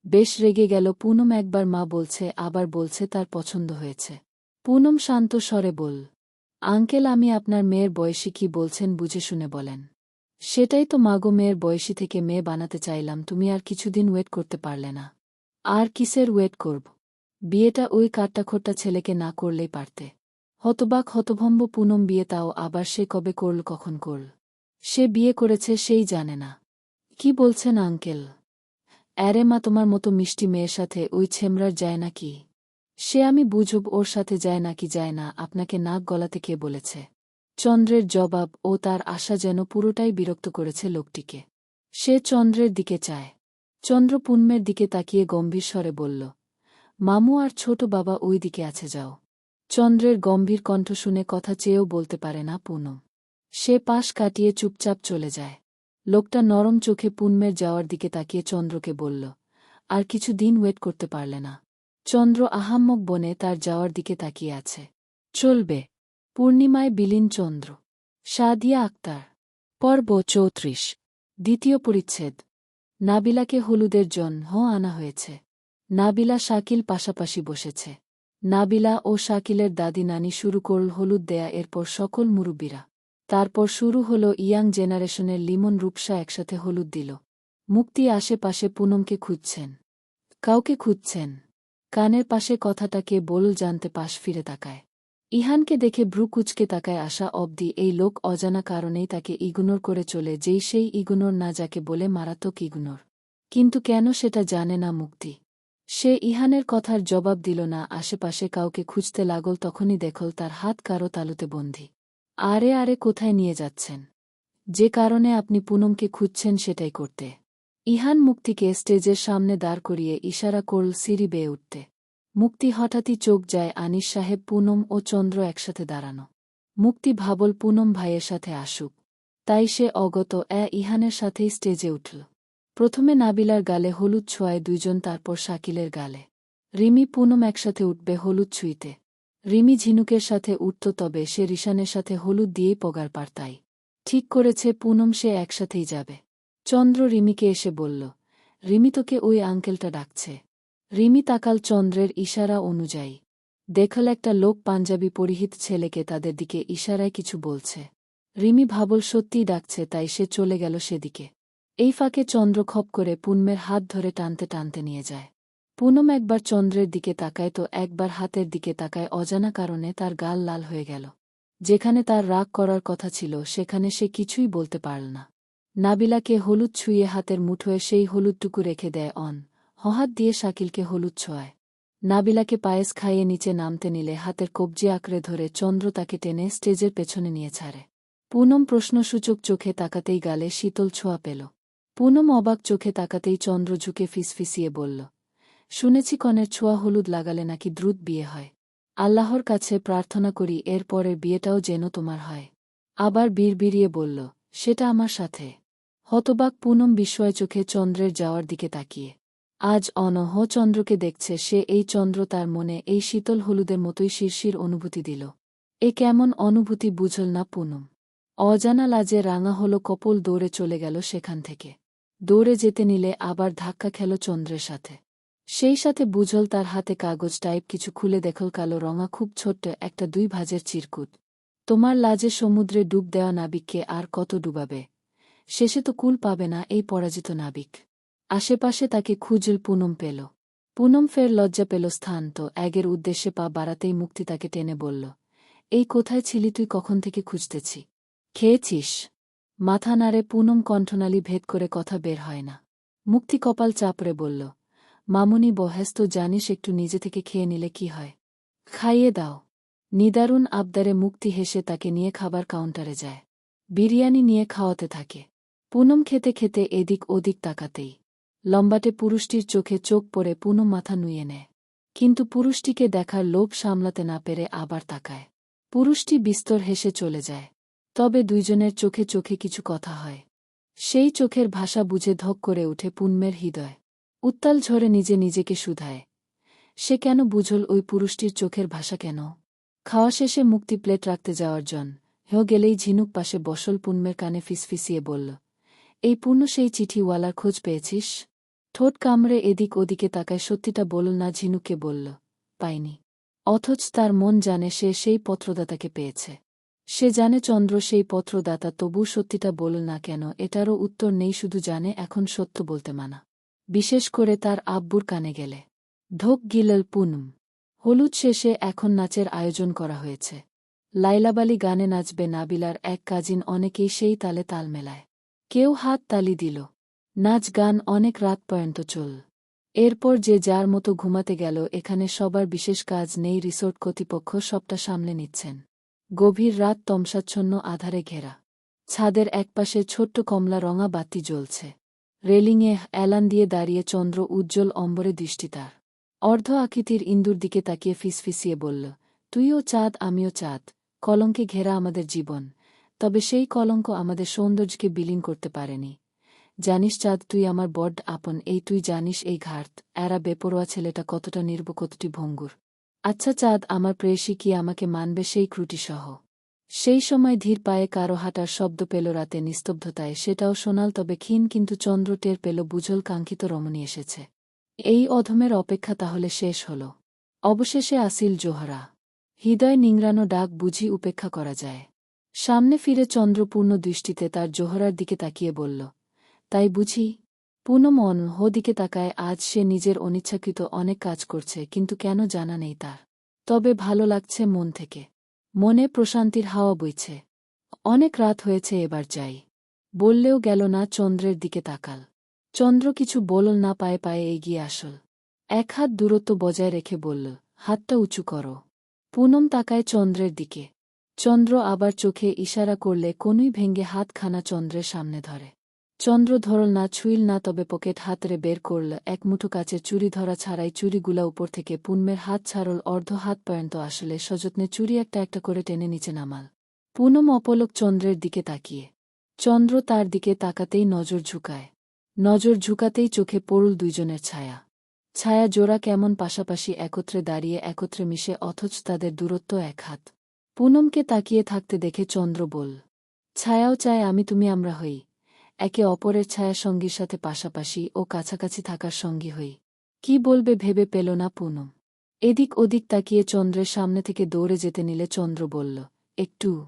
Speaker 1: বেশ রেগে গেল পুনম। একবার মা বলছে, আবার বলছে তার পছন্দ হয়েছে। পুনম শান্ত স্বরে বল, আঙ্কেল আমি আপনার মেয়ের বয়সী, কি বলছেন বুঝে শুনে বলেন। সেটাই তো মাগো, মেয়ের বয়সী থেকে মেয়ে বানাতে চাইলাম, তুমি আর কিছুদিন ওয়েট করতে পারলে না। আর কিসের ওয়েট করব? বিয়েটা ওই কাট্টাখোট্টা ছেলেকে না করলেই পারতে। হতবাক হতভম্ব পুনম। বিয়ে, তাও আবার সে কবে করল, কখন করল? সে বিয়ে করেছে সেই জানে না। কি বলছেন আঙ্কেল? অ্যারে মা, তোমার মতো মিষ্টি মেয়ের সাথে ওই ছেমরার যায় নাকি? সে আমি বুঝব, ওর সাথে যায় নাকি যায় না আপনাকে নাক গলাতে কে বলেছে? চন্দ্রের জবাব ও তার আশা যেন পুরোটাই বিরক্ত করেছে লোকটিকে। সে চন্দ্রের দিকে চায়। চন্দ্র পুনমের দিকে তাকিয়ে গম্ভীর স্বরে বলল, মামু আর ছোট বাবা ওই দিকে আছে, যাও। চন্দ্রের গম্ভীর কণ্ঠ শুনে কথা চেয়েও বলতে পারে না পুনম। সে পাশ কাটিয়ে চুপচাপ চলে যায়। লোকটা নরম চোখে পুনমের যাওয়ার দিকে তাকিয়ে চন্দ্রকে বলল, আর কিছু দিন ওয়েট করতে পারলে না? চন্দ্র আহাম্মক বনে তার যাওয়ার দিকে তাকিয়ে আছে। চলবে। পূর্ণিমায় বিলীন চন্দ্র। সাদিয়া আক্তার। পর্ব ৩৪। দ্বিতীয় পরিচ্ছেদ। নাবিলাকে হলুদের জন্য আনা হয়েছে। নাবিলা শাকিল পাশাপাশি বসেছে। নাবিলা ও শাকিলের দাদি নানি শুরু করল হলুদ দেয়া, এরপর সকল মুরব্বীরা। তারপর শুরু হল ইয়াং জেনারেশনের লিমন রূপসা একসাথে হলুদ দিল। মুক্তি আশেপাশে পুনমকে খুঁজছেন। কাউকে খুঁজছেন। কানের পাশে কথাটা কে বলল জানতে পাশ ফিরে তাকায়। ইহানকে দেখে ভ্রু কুচকে তাকায় আসা অবধি এই লোক অজানা কারণেই তাকে ইগনোর করে চলে, যেই সেই ইগনোর না যাকে বলে মারাত্মক ইগনোর। কিন্তু কেন সেটা জানে না মুক্তি। সে ইহানের কথার জবাব দিল না। আশেপাশে কাউকে খুঁজতে লাগল, তখনই দেখল তার হাত কারো তালুতে বন্দী। আরে আরে, কোথায় নিয়ে যাচ্ছেন? যে কারণে আপনি পুনমকে খুঁজছেন সেটাই করতে। ইহান মুক্তিকে স্টেজের সামনে দাঁড় করিয়ে ইশারা করল সিঁড়ি বেয়ে উঠতে। মুক্তি হঠাৎই চোখ যায় আনিস সাহেব, পুনম ও চন্দ্র একসাথে দাঁড়ানো। মুক্তি ভাবল পুনম ভাইয়ের সাথে আসুক, তাই সে অগত ইহানের সাথেই স্টেজে উঠল। প্রথমে নাবিলার গালে হলুদ ছোঁয়ায় দুইজন, তারপর শাকিলের গালে। রিমি পুনম একসাথে উঠবে হলুদ ছুঁইতে। রিমি ঝিনুকের সাথে উঠত, তবে সে রিশানের সাথে হলুদ দিয়েই পগার পার, তাই ঠিক করেছে পুনম সে একসাথেই যাবে। চন্দ্র রিমিকে এসে বলল, রিমি তোকে ওই আঙ্কেলটা ডাকছে। রিমি তাকাল চন্দ্রের ইশারা অনুযায়ী। দেখল একটা লোক পাঞ্জাবি পরিহিত ছেলেকে তাদের দিকে ইশারায় কিছু বলছে। রিমি ভাবল সত্যিই ডাকছে, তাই সে চলে গেল সেদিকে। এই ফাঁকে চন্দ্র খপ করে পুনমের হাত ধরে টানতে টানতে নিয়ে যায়। পুনম একবার চন্দ্রের দিকে তাকায় তো একবার হাতের দিকে তাকায়। অজানা কারণে তার গাল লাল হয়ে গেল। যেখানে তার রাগ করার কথা ছিল সেখানে সে কিছুই বলতে পারল না। নাবিলাকে হলুদ ছুঁয়ে হাতের মুঠোয় সেই হলুদটুকু রেখে দেয় হাত দিয়ে শাকিলকে হলুদ ছোঁয়ায়। নাবিলাকে পায়েস খাইয়ে নিচে নামতে নিলে হাতের কবজি আঁকড়ে ধরে চন্দ্র তাকে টেনে স্টেজের পেছনে নিয়ে ছাড়ে। পুনম প্রশ্নসূচক চোখে তাকাতেই গালে শীতল ছোঁয়া পেল। পুনম অবাক চোখে তাকাতেই চন্দ্র ঝুঁকে ফিসফিসিয়ে বলল, শুনেছি কনের ছোঁয়া হলুদ লাগালে নাকি দ্রুত বিয়ে হয়। আল্লাহর কাছে প্রার্থনা করি এর পরের বিয়েটাও যেন তোমার হয়। আবার বিড়বিড়িয়ে বলল, সেটা আমার সাথে। হতবাক পুনম বিস্ময় চোখে চন্দ্রের যাওয়ার দিকে তাকিয়ে। আজ চন্দ্রকে দেখছে সে। এই চন্দ্র তার মনে এই শীতল হলুদের মতোই শিরশির অনুভূতি দিল। এ কেমন অনুভূতি বুঝল না পুনম। অজানা লাজে রাঙা হল কপোল। দৌড়ে চলে গেল সেখান থেকে। দৌড়ে যেতে নিলে আবার ধাক্কা খেল চন্দ্রের সাথে। সেই সাথে বুঝল তার হাতে কাগজ টাইপ কিছু। খুলে দেখল কালো রঙা খুব ছোট্ট একটা 2 ভাঁজের চিরকুট। তোমার লাজে সমুদ্রে ডুব দেওয়া নাবিককে আর কত ডুবাবে? শেষে তো কুল পাবে না এই পরাজিত নাবিক। আশেপাশে তাকে খুঁজল পুনম পেল। পুনম ফের লজ্জা পেল স্থান তো এগের উদ্দেশ্যে পা বাড়াতেই মুক্তি তাকে টেনে বলল, এই কোথায় ছিলি তুই? কখন থেকে খুঁজতেছি। খেয়েছিস? মাথা নাড়ে পুনম। কণ্ঠনালী ভেদ করে কথা বের হয় না। মুক্তি কপাল চাপড়ে বলল, মামুনি বহেস্ত জানিস একটু নিজে থেকে খেয়ে নিলে কি হয়? খাইয়ে দাও। নিদারুণ আবদারে মুক্তি হেসে তাকে নিয়ে খাবার কাউন্টারে যায়। বিরিয়ানি নিয়ে খাওয়াতে থাকে। পুনম খেতে খেতে এদিক ওদিক তাকাতেই লম্বাটে পুরুষটির চোখে চোখ পড়ে পুনম মাথা নুইয়ে নেয়। কিন্তু পুরুষটিকে দেখার লোভ সামলাতে না পেরে আবার তাকায়। পুরুষটি বিস্তর হেসে চলে যায়। তবে দুইজনের চোখে চোখে কিছু কথা হয়। সেই চোখের ভাষা বুঝে ধক করে উঠে পুনমের হৃদয়। উত্তাল ঝরে নিজে নিজেকে শুধায়। সে কেন বুঝল ওই পুরুষটির চোখের ভাষা কেন? খাওয়া শেষে মুক্তি প্লেট রাখতে যাওয়ার জন গেলেই ঝিনুক পাশে বসল পুনমের কানে ফিসফিসিয়ে বলল, এই পূর্ণ সেই চিঠিওয়ালার খোঁজ পেয়েছিস? ঠোঁট কামড়ে এদিক ওদিকে তাকায় সত্যিটা বলল না ঝিনুককে বলল, পাইনি। অথচ তার মন জানে সে সেই পত্রদাতাকে পেয়েছে। সে জানে চন্দ্র সেই পত্রদাতা, তবু সত্যিটা বলল না কেন এটারও উত্তর নেই, শুধু জানে এখন সত্য বলতে মানা। বিশেষ করে তার আব্বুর কানে গেলে। ঢোক গিলল পুনম। হলুদ শেষে এখন নাচের আয়োজন করা হয়েছে। লাইলাবালি গানে নাচবে নাবিলার এক কাজিন, অনেকেই সেই তালে তাল মেলায়। কেউ হাত তালি দিল। নাচ গান অনেক রাত পর্যন্ত চল। এরপর যে যার মতো ঘুমাতে গেল। এখানে সবার বিশেষ কাজ নেই, রিসোর্ট কর্তৃপক্ষ সবটা সামলে নিচ্ছেন। গভীর রাত, তমসাচ্ছন্ন আধারে ঘেরা। ছাদের একপাশে ছোট্ট কমলা রঙা বাতি জ্বলছে। রেলিংয়ে এলান দিয়ে দাঁড়িয়ে চন্দ্র উজ্জ্বল অম্বরে দৃষ্টি তার। অর্ধ আকৃতির ইন্দুর দিকে তাকিয়ে ফিসফিসিয়ে বলল, তুইও চাঁদ আমিও চাঁদ, কলঙ্কে ঘেরা আমাদের জীবন। তবে সেই কলঙ্ক আমাদের সৌন্দর্যকে বিলীন করতে পারেনি। জানিস চাঁদ, তুই আমার বড্ড আপন, এই তুই জানিস এই ঘাট এরা বেপরোয়া ছেলেটা কতটা নির্ব, কতটি ভঙ্গুর। আচ্ছা চাঁদ, আমার প্রেয়সী কি আমাকে মানবে সেই ক্রুটিসহ? সেই সময় ধীর পায়ে কারো হাঁটার শব্দ পেল রাতে নিস্তব্ধতায়, সেটাও শোনাল তবে ক্ষীণ, কিন্তু চন্দ্র টের পেল বুঝল কাঙ্ক্ষিত রমণী এসেছে। এই অধমের অপেক্ষা তাহলে শেষ হল। অবশেষে আসিল জোহরা। হৃদয় নিংড়ানো ডাক বুঝি উপেক্ষা করা যায়? সামনে ফিরে চন্দ্র পূর্ণ দৃষ্টিতে তার জোহরার দিকে তাকিয়ে বলল, তাই বুঝি? পুনম দিকে তাকায়। আজ সে নিজের অনিচ্ছাকৃত অনেক কাজ করছে, কিন্তু কেন জানা নেই তার। তবে ভালো লাগছে মন থেকে। মনে প্রশান্তির হাওয়া বইছে। অনেক রাত হয়েছে, এবার যাই। বললেও গেল না, চন্দ্রের দিকে তাকাল। চন্দ্র কিছু বলল না, পায়ে পায়ে এগিয়ে আসল। এক হাত দূরত্ব বজায় রেখে বলল, হাতটা উঁচু করো। পুনম তাকায় চন্দ্রের দিকে। চন্দ্র আবার চোখে ইশারা করলে কনুই ভেঙে হাতখানা চন্দ্রের সামনে ধরে। চন্দ্র ধরল না, ছুঁইল না, তবে পকেট হাতরে বের করল এক মুঠো কাচের চুড়ি। ধরা ছাড়াই চুড়িগুলা উপর থেকে পুনমের হাত ছাড়ল, অর্ধ হাত পর্যন্ত আসলে সযত্নে চুড়ি একটা একটা করে টেনে নিচে নামাল। পুনম অপলক চন্দ্রের দিকে তাকিয়ে। চন্দ্র তার দিকে তাকাতেই নজর ঝুঁকায়। নজর ঝুঁকাতেই চোখে পড়ল দুইজনের ছায়া। ছায়া জোড়া কেমন পাশাপাশি একত্রে দাঁড়িয়ে, একত্রে মিশে, অথচ তাদের দূরত্ব এক হাত। পুনমকে তাকিয়ে থাকতে দেখে চন্দ্র বল, ছায়াও চায় আমি তুমি আমরা হই, একে অপরের ছায়া সঙ্গীর সাথে পাশাপাশি ও কাছাকাছি থাকার সঙ্গী হই। কি বলবে ভেবে পেল না পুনম। এদিক ওদিক তাকিয়ে চন্দ্রের সামনে থেকে দৌড়ে যেতে নিলে চন্দ্র বলল, একটু।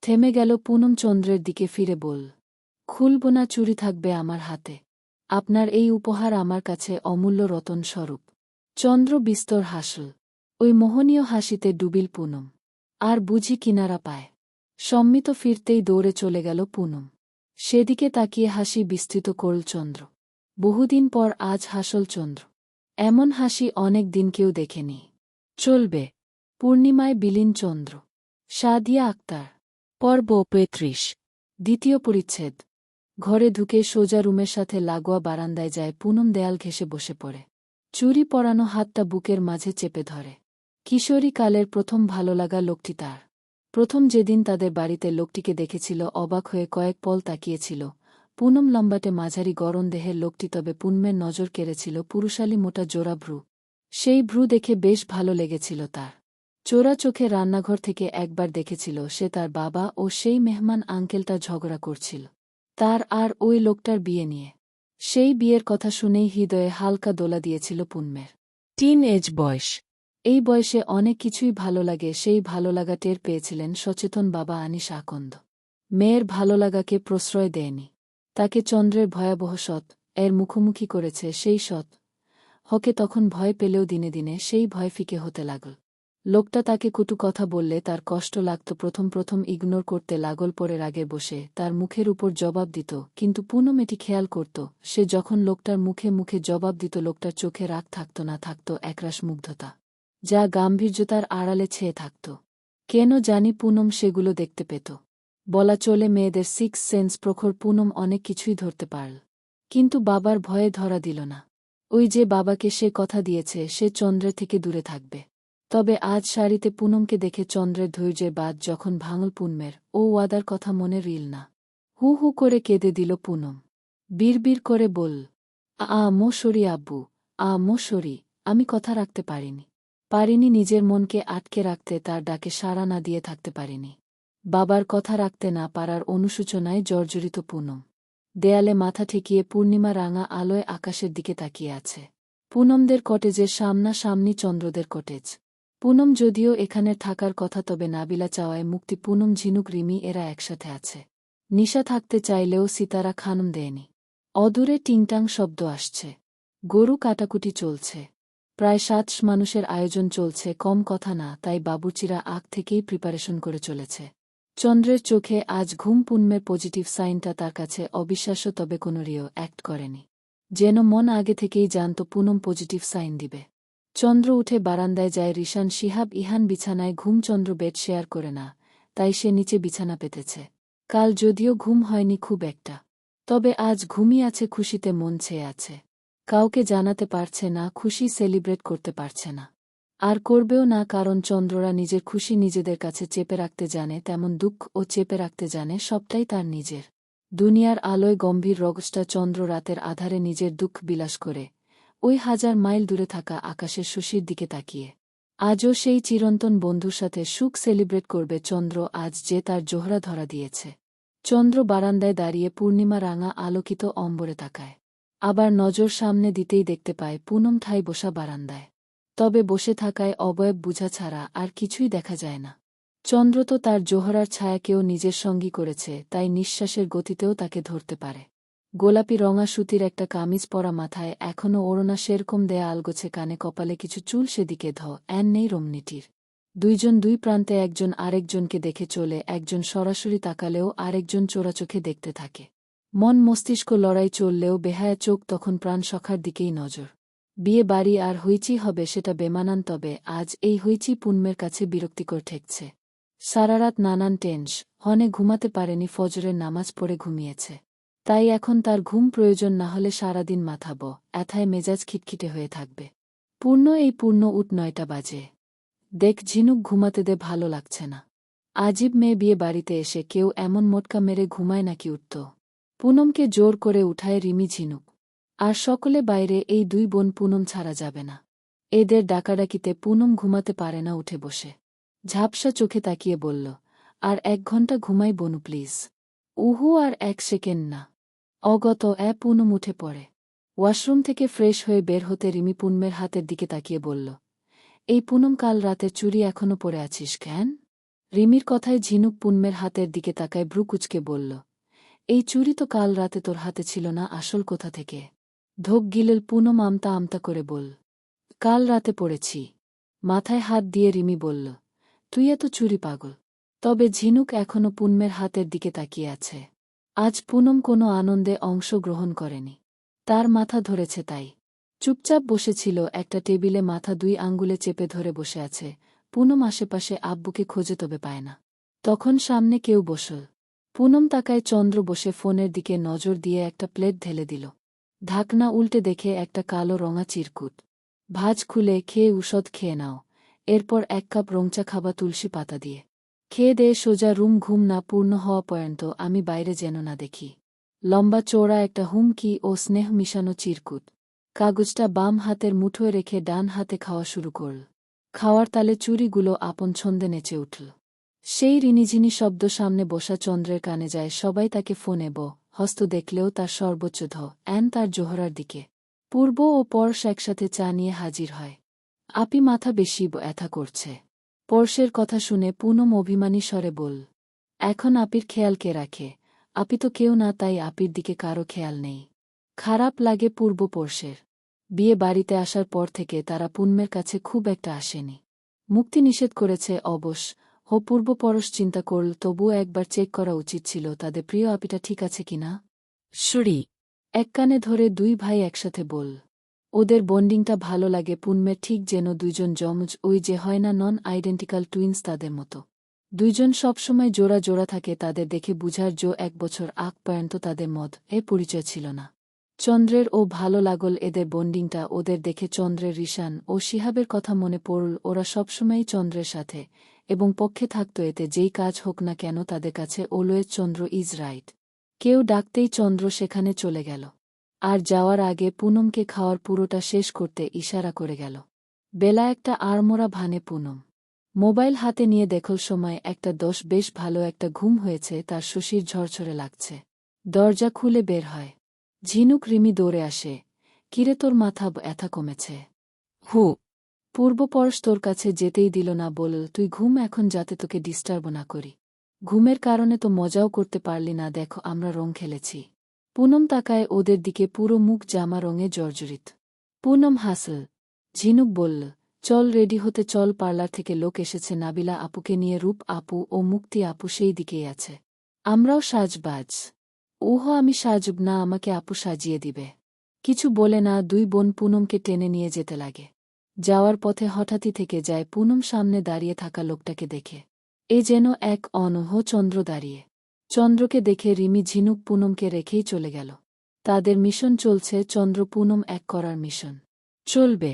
Speaker 1: থেমে গেল পুনম চন্দ্রের দিকে ফিরে বল, খুলব না, চুরি থাকবে আমার হাতে। আপনার এই উপহার আমার কাছে অমূল্য রতন স্বরূপ। চন্দ্র বিস্তর হাসল। ওই মোহনীয় হাসিতে ডুবিল পুনম। আর বুঝি কিনারা পায়। সম্মিত ফিরতেই দৌড়ে চলে গেল পুনম। সেদিকে তাকিয়ে হাসি বিস্তৃত করল চন্দ্র। বহুদিন পর আজ হাসল চন্দ্র। এমন হাসি অনেক দিন কেউ দেখেনি। চলবে। পূর্ণিমায় বিলীন চন্দ্র। সাদিয়া আক্তার। পর্ব ৩৫। দ্বিতীয় পরিচ্ছেদ। ঘরে ঢুকে সোজা রুমের সাথে লাগোয়া বারান্দায় যায় পুনম। দেয়াল ঘেঁষে বসে পড়ে। চুড়ি পরানো হাতটা বুকের মাঝে চেপে ধরে। কিশোরী কালের প্রথম ভালো লাগা লোকটি তার। প্রথম যেদিন তাদের বাড়িতে লোকটিকে দেখেছিল, অবাক হয়ে কয়েক পল তাকিয়েছিল। পুনম লম্বাটে মাঝারি গরম দেহের লোকটি, তবে পুনমের নজর কেড়েছিল পুরুষালী মোটা জোড়া ভ্রু। সেই ভ্রু দেখে বেশ ভালো লেগেছিল তার। চোরা চোখে রান্নাঘর থেকে একবার দেখেছিল সে তার বাবা ও সেই মেহমান আঙ্কেলটা ঝগড়া করছিল তার আর ওই লোকটার বিয়ে নিয়ে। সেই বিয়ের কথা শুনেই হৃদয়ে হালকা দোলা দিয়েছিল পুনমের। টিন এজ বয়স। এই বয়সে অনেক কিছুই ভালো লাগে। সেই ভালো লাগা টের পেয়েছিলেন সচেতন বাবা আনিস আকন্দ। মেয়ের ভালো লাগাকে প্রশ্রয় দেয়নি। তাকে চন্দ্রের ভয়াবহ সৎ এর মুখোমুখি করেছে। সেই সৎ হকে তখন ভয় পেলেও দিনে দিনে সেই ভয় ফিকে হতে লাগল। লোকটা তাকে কটু কথা বললে তার কষ্ট লাগত, প্রথম প্রথম ইগনোর করতে লাগল, পরে রাগে বসে তার মুখের উপর জবাব দিত। কিন্তু পুনম এটি খেয়াল করত, সে যখন লোকটার মুখে মুখে জবাব দিত লোকটার চোখে রাগ থাকত না, থাকত একরাশ মুগ্ধতা, যা গাম্ভীর্যতার আড়ালে ছেয়ে থাকত। কেন জানি পুনম সেগুলো দেখতে পেত। বলা চলে মেয়েদের সিক্স সেন্স প্রখর। পুনম অনেক কিছুই ধরতে পারল, কিন্তু বাবার ভয়ে ধরা দিল না। ওই যে বাবাকে সে কথা দিয়েছে সে চন্দ্রের থেকে দূরে থাকবে। তবে আজ শাড়িতে পুনমকে দেখে চন্দ্রের ধৈর্যের বাঁধ যখন ভাঙল পুনমের, ও ওয়াদার কথা মনে রিল না। হু হু করে কেঁদে দিল পুনম। বিড়বিড় করে বল, মোশরি আব্বু, মোশরি, আমি কথা রাখতে পারিনি নিজের মনকে আটকে রাখতে, তার ডাকে সাড়া না দিয়ে থাকতে পারিনি। বাবার কথা রাখতে না পারার অনুশোচনায় জর্জরিত পুনম দেয়ালে মাথা ঠেকিয়ে পূর্ণিমা রাঙা আলোয় আকাশের দিকে তাকিয়ে আছে। পুনমদের কটেজের সামনাসামনি চন্দ্রদের কটেজ। পুনম যদিও এখানে থাকার কথা, তবে নাবিলা চাওয়ায় মুক্তি। পুনম, ঝিনুক, রিমি এরা একসাথে আছে। নিশা থাকতে চাইলেও সিতারা খানম দেয়নি। অদূরে টিংটাং শব্দ আসছে। গরু কাটাকুটি চলছে। প্রায় ৭০ মানুষের আয়োজন চলছে, কম কথা না, তাই বাবুর্চিরা আগ থেকেই প্রিপারেশন করে চলেছে। চন্দ্রের চোখে আজ ঘুম। পুনমের পজিটিভ সাইনটা তার কাছে অবিশ্বাস্য, তবে কোনো রিও অ্যাক্ট করেনি। যেন মন আগে থেকেই জানত পুনম পজিটিভ সাইন দিবে। চন্দ্র উঠে বারান্দায় যায়। রিশান, শিহাব, ইহান বিছানায় ঘুম। চন্দ্র বেড শেয়ার করে না, তাই সে নিচে বিছানা পেতেছে। কাল যদিও ঘুম হয়নি খুব একটা, তবে আজ ঘুমিয়ে আছে, খুশিতে মন ছেয়ে আছে। কাউকে জানাতে পারছে না, খুশি সেলিব্রেট করতে পারছে না, আর করবেও না, কারণ চন্দ্ররা নিজের খুশি নিজেদের কাছে চেপে রাখতে জানে, তেমন দুঃখও চেপে রাখতে জানে। সবটাই তার নিজের। দুনিয়ার আলোয় গম্ভীর রগসটা চন্দ্র রাতের আধারে নিজের দুঃখ বিলাস করে, ওই ১০০০ মাইল দূরে থাকা আকাশের শশীর দিকে তাকিয়ে। আজও সেই চিরন্তন বন্ধুর সাথে সুখ সেলিব্রেট করবে চন্দ্র, আজ যে তার জোহরা ধরা দিয়েছে। চন্দ্র বারান্দায় দাঁড়িয়ে পূর্ণিমা রাঙা আলোকিত অম্বরে তাকায়। আবার নজর সামনে দিতেই দেখতে পায় পুনম ঠাই বসা বারান্দায়। তবে বসে থাকায় অবয়ব বুঝা ছাড়া আর কিছুই দেখা যায় না। চন্দ্র তো তার জোহরার ছায়াকেও নিজের সঙ্গী করেছে, তাই নিঃশ্বাসের গতিতেও তাকে ধরতে পারে। গোলাপি রঙা সুতির একটা কামিজ পরা, মাথায় এখনও ওড়না সেরকম দেয়া, আলগোছে কানে, কপালে কিছু চুল, সেদিকে নেই রমণীটির। দুইজন দুই প্রান্তে, একজন আরেকজনকে দেখে চলে, একজন সরাসরি তাকালেও আরেকজন চোরাচোখে দেখতে থাকে। মন মস্তিষ্ক লড়াই চললেও বেহায়া চোখ তখন প্রাণ সখার দিকেই নজর। বিয়ে বাড়ি আর হইচি হবে সেটা বেমানান, তবে আজ এই হইচি পুনমের কাছে বিরক্তিকর ঠেকছে। সারারাত নানান হনে ঘুমাতে পারেনি, ফজরের নামাজ পড়ে ঘুমিয়েছে। তাই এখন তার ঘুম প্রয়োজন, না হলে সারাদিন মাথাব এথায় মেজাজ খিটখিটে হয়ে থাকবে। পূর্ণ উঠ, ৯টা বাজে। দেখ ঝিনুক, ঘুমাতে দে, ভালো লাগছে না। আজীব মেয়ে, বিয়ে বাড়িতে এসে কেউ এমন মোটকা মেরে ঘুমায় নাকি? উঠত। পুনমকে জোর করে উঠায় রিমি, ঝিনুক আর সকলে বাইরে। এই দুই বোন পুনম ছাড়া যাবে না। এদের ডাকাডাকিতে পুনম ঘুমাতে পারে না, উঠে বসে ঝাপসা চোখে তাকিয়ে বলল, আর ১ ঘন্টা ঘুমাই বনু প্লিজ। উহু, আর ১ সেকেন্ড না। অগত পুনম উঠে পড়ে। ওয়াশরুম থেকে ফ্রেশ হয়ে বের হতে রিমি পুনমের হাতের দিকে তাকিয়ে বলল, এই পুনম, কাল রাতের চুড়ি এখনো পরে আছিস কেন? রিমির কথায় ঝিনুক পুনমের হাতের দিকে তাকায়, ভ্রু কুচকে বলল, এই চুড়ি তো কাল রাতে তোর হাতে ছিল না, আসল কোথা থেকে? ঢোক গিলেল পুনম আমতা আমতা করে বল, কাল রাতে পড়েছি। মাথায় হাত দিয়ে রিমি বলল, তুই এত চুরি পাগল? তবে ঝিনুক এখনো পুনমের হাতের দিকে তাকিয়ে আছে। আজ পুনম কোনো আনন্দে অংশগ্রহণ করেনি। তার মাথা ধরেছে তাই চুপচাপ বসেছিল একটা টেবিলে, মাথা ২ আঙ্গুলে চেপে ধরে বসে আছে। পুনম আশেপাশে আব্বুকে খোঁজে, তবে পায় না। তখন সামনে কেউ বসল। পুনম তাকায়, চন্দ্র বসে ফোনের দিকে নজর দিয়ে একটা প্লেট ঢেলে দিল। ঢাকনা উল্টে দেখে একটা কালো রঙা চিরকুট। ভাঁজ খুলে, খেয়ে ঔষধ খেয়ে নাও, এরপর ১ কাপ রংচা খাবা তুলসী পাতা দিয়ে। খেয়ে দেয়ে সোজা রুম, ঘুম না পূর্ণ হওয়া পর্যন্ত আমি বাইরে যেন না দেখি। লম্বা চওড়া একটা হুমকি ও স্নেহ মিশানো চিরকুট। কাগজটা বাম হাতের মুঠোয় রেখে ডান হাতে খাওয়া শুরু করল। খাওয়ার তালে চুড়িগুলো আপন ছন্দে নেচে উঠল। সেই রিনিঝিনি শব্দ সামনে বসা চন্দ্রের কানে যায়। সবাই তাকে ফোনে হস্ত দেখলেও তার সর্বোচ্চ তার জোহরার দিকে। পূর্ব ও পরশ একসাথে চা নিয়ে হাজির হয়। আপি, মাথা বেশি ব্যথা করছে। পরশের কথা শুনে পুনম অভিমানী স্বরে বল, এখন আপির খেয়াল কে রাখে? আপি তো কেউ না, তাই আপির দিকে কারো খেয়াল নেই। খারাপ লাগে পূর্ব পরশের। বিয়ে বাড়িতে আসার পর থেকে তারা পুনমের কাছে খুব একটা আসেনি। মুক্তি নিষেধ করেছে পূর্বপরশ চিন্তা করল, তবুও একবার চেক করা উচিত ছিল তাদের প্রিয় আপিটা ঠিক আছে কিনা।
Speaker 2: সুরি।
Speaker 1: এক কানে ধরে দুই ভাই একসাথে বল, ওদের বন্ডিংটা ভালো লাগে পুনমের, ঠিক যেন দুইজন যমজ, ওই যে হয় না নন আইডেন্টিক্যাল টুইন্স তাদের মতো। দুইজন সবসময় জোড়া জোড়া থাকে, তাদের দেখে বুঝার 1 বছর আগ পর্যন্ত তাদের পরিচয় ছিল না। চন্দ্রের ভালো লাগল এদের বন্ডিংটা, ওদের দেখে চন্দ্রের রিশান ও শিহাবের কথা মনে পড়ল, ওরা সবসময়ই চন্দ্রের সাথে এবং পক্ষে থাকত, এতে যেই কাজ হোক না কেন তাদের কাছে অলওয়েজ চন্দ্র ইজ রাইট। কেউ ডাকতেই চন্দ্র সেখানে চলে গেল, আর যাওয়ার আগে পুনমকে খাওয়ার পুরোটা শেষ করতে ইশারা করে গেল। বেলা একটা আড়মোড়া ভানে পুনম মোবাইল হাতে নিয়ে দেখল সময় 1:10, বেশ ভালো একটা ঘুম হয়েছে তার, শশীর ঝরঝরে লাগছে। দরজা খুলে বের হয় ঝিনুক। রিমি দৌড়ে আসে, কিরে তোর মাথা ব্যথা কমেছে?
Speaker 2: হু।
Speaker 1: পূর্বপরশ তোর কাছে যেতেই দিল না, বলল তুই ঘুম এখন, যাতে তোকে ডিস্টার্ব না করি। ঘুমের কারণে তো মজাও করতে পারলি না, দেখো আমরা রং খেলেছি। পুনম তাকায় ওদের দিকে, পুরো মুখ জামা রঙে জর্জরিত। পুনম হাসল। ঝিনুক বলল, চল রেডি হতে চল, পার্লার থেকে লোক এসেছে, নাবিলা আপুকে নিয়ে, রূপ আপু ও মুক্তি আপু সেই দিকেই আছে। আমরাও সাজবাজ। আমি সাজব না, আমাকে আপু সাজিয়ে দিবে। কিছু বলে না, দুই বোন পুনমকে টেনে নিয়ে যেতে লাগে। যাওয়ার পথে হঠাৎই থেকে যায় পুনম সামনে দাঁড়িয়ে থাকা লোকটাকে দেখে। এ যেন এক অনহ চন্দ্র দাঁড়িয়ে। চন্দ্রকে দেখে রিমি ঝিনুক পুনমকে রেখেই চলে গেল। তাদের মিশন চলছে, চন্দ্র পুনম এক করার মিশন চলবে।